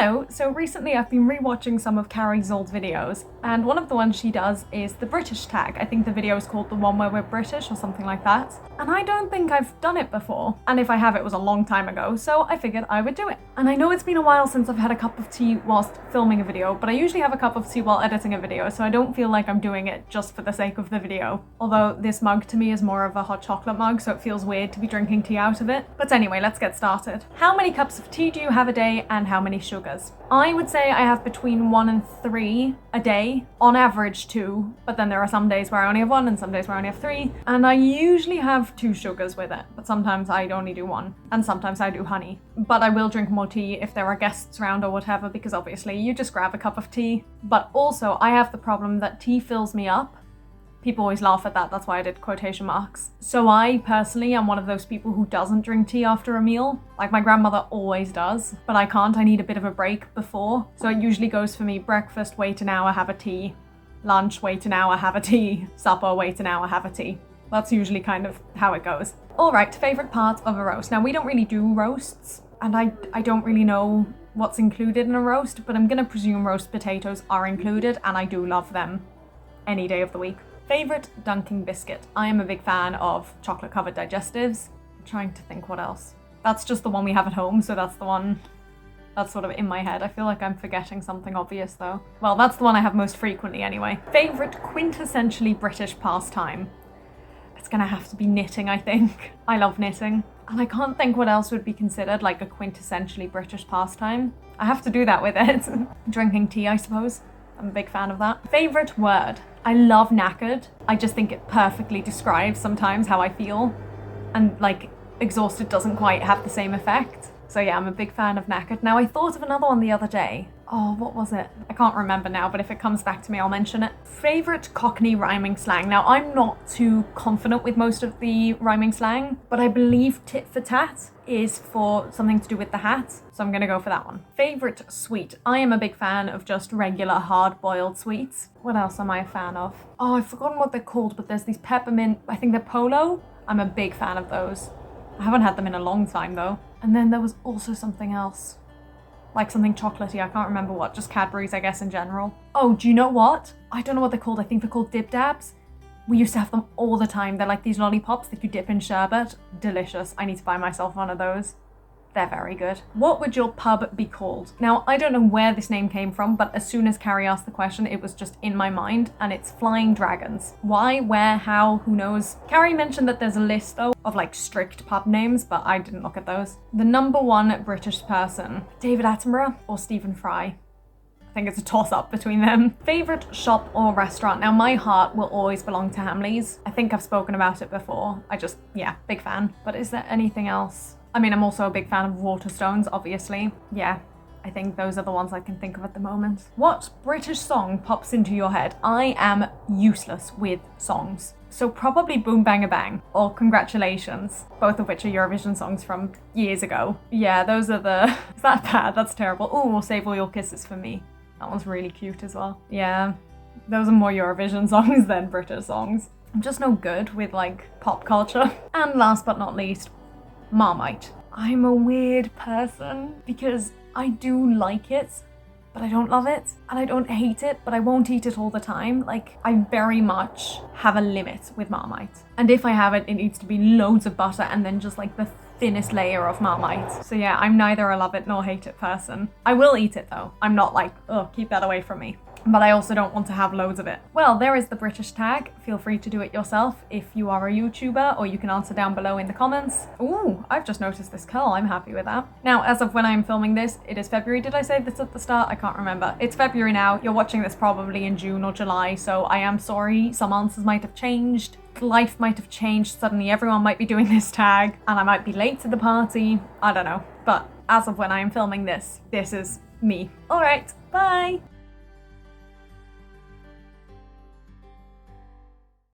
Hello, so recently I've been rewatching some of Carrie's old videos, and one of the ones she does is the British tag. I think the video is called The One Where We're British or something like that. And I don't think I've done it before. And if I have, it was a long time ago, so I figured I would do it. And I know it's been a while since I've had a cup of tea whilst filming a video, but I usually have a cup of tea while editing a video, so I don't feel like I'm doing it just for the sake of the video. Although this mug to me is more of a hot chocolate mug, so it feels weird to be drinking tea out of it. But anyway, let's get started. How many cups of tea do you have a day, and how many sugars? I would say I have between 1 and 3 a day, on average 2, but then there are some days where I only have 1 and some days where I only have 3, and I usually have 2 sugars with it, but sometimes I only do 1, and sometimes I do honey. But I will drink more tea if there are guests around or whatever, because obviously you just grab a cup of tea. But also I have the problem that tea fills me up. People always laugh at that, that's why I did quotation marks. So I personally am one of those people who doesn't drink tea after a meal. Like my grandmother always does, but I can't, I need a bit of a break before. So it usually goes for me breakfast, wait an hour, have a tea. Lunch, wait an hour, have a tea. Supper, wait an hour, have a tea. That's usually kind of how it goes. All right, favorite part of a roast. Now we don't really do roasts, and I don't really know what's included in a roast, but I'm gonna presume roast potatoes are included, and I do love them any day of the week. Favorite dunking biscuit. I am a big fan of chocolate covered digestives. I'm trying to think what else. That's just the one we have at home, so that's the one that's sort of in my head. I feel like I'm forgetting something obvious though. Well, that's the one I have most frequently anyway. Favorite quintessentially British pastime. It's gonna have to be knitting, I think. I love knitting. And I can't think what else would be considered like a quintessentially British pastime. I have to do that with it. Drinking tea, I suppose. I'm a big fan of that. Favorite word. I love knackered. I just think it perfectly describes sometimes how I feel. And like exhausted doesn't quite have the same effect. So yeah, I'm a big fan of knackered. Now I thought of another one the other day. Oh, what was it? I can't remember now, but if it comes back to me, I'll mention it. Favorite Cockney rhyming slang. Now I'm not too confident with most of the rhyming slang, but I believe tit for tat is for something to do with the hat. So I'm gonna go for that one. Favorite sweet. I am a big fan of just regular hard-boiled sweets. What else am I a fan of? Oh, I've forgotten what they're called, but there's these peppermint, I think they're Polo. I'm a big fan of those. I haven't had them in a long time though. And then there was also something else. Like something chocolatey, I can't remember what, just Cadbury's I guess in general. Oh, do you know what? I don't know what they're called, I think they're called Dib Dabs. We used to have them all the time. They're like these lollipops that you dip in sherbet. Delicious, I need to buy myself one of those. They're very good. What would your pub be called? Now, I don't know where this name came from, but as soon as Carrie asked the question, it was just in my mind, and it's Flying Dragons. Why, where, how, who knows? Carrie mentioned that there's a list, though, of like strict pub names, but I didn't look at those. The number 1 British person, David Attenborough or Stephen Fry? I think it's a toss-up between them. Favorite shop or restaurant? Now, my heart will always belong to Hamley's. I think I've spoken about it before. Yeah, big fan. But is there anything else? I mean, I'm also a big fan of Waterstones, obviously. Yeah, I think those are the ones I can think of at the moment. What British song pops into your head? I am useless with songs. So probably Boom Bang a Bang or Congratulations, both of which are Eurovision songs from years ago. Yeah, those are the... Is that bad? That's terrible. Oh, Save All Your Kisses for Me. That one's really cute as well. Yeah, those are more Eurovision songs than British songs. I'm just no good with like pop culture. And last but not least, Marmite. I'm a weird person because I do like it, but I don't love it, and I don't hate it, but I won't eat it all the time. Like, I very much have a limit with Marmite. And if I have it, it needs to be loads of butter and then just like the thinnest layer of Marmite. So yeah, I'm neither a love it nor hate it person. I will eat it though. I'm not like, oh, keep that away from me. But I also don't want to have loads of it. Well, there is the British tag. Feel free to do it yourself if you are a YouTuber, or you can answer down below in the comments. Ooh, I've just noticed this curl. I'm happy with that. Now, as of when I'm filming this, it is February. Did I say this at the start? I can't remember. It's February now. You're watching this probably in June or July, so I am sorry. Some answers might have changed. Life might have changed. Suddenly everyone might be doing this tag, and I might be late to the party. I don't know. But as of when I am filming this, this is me. All right, bye.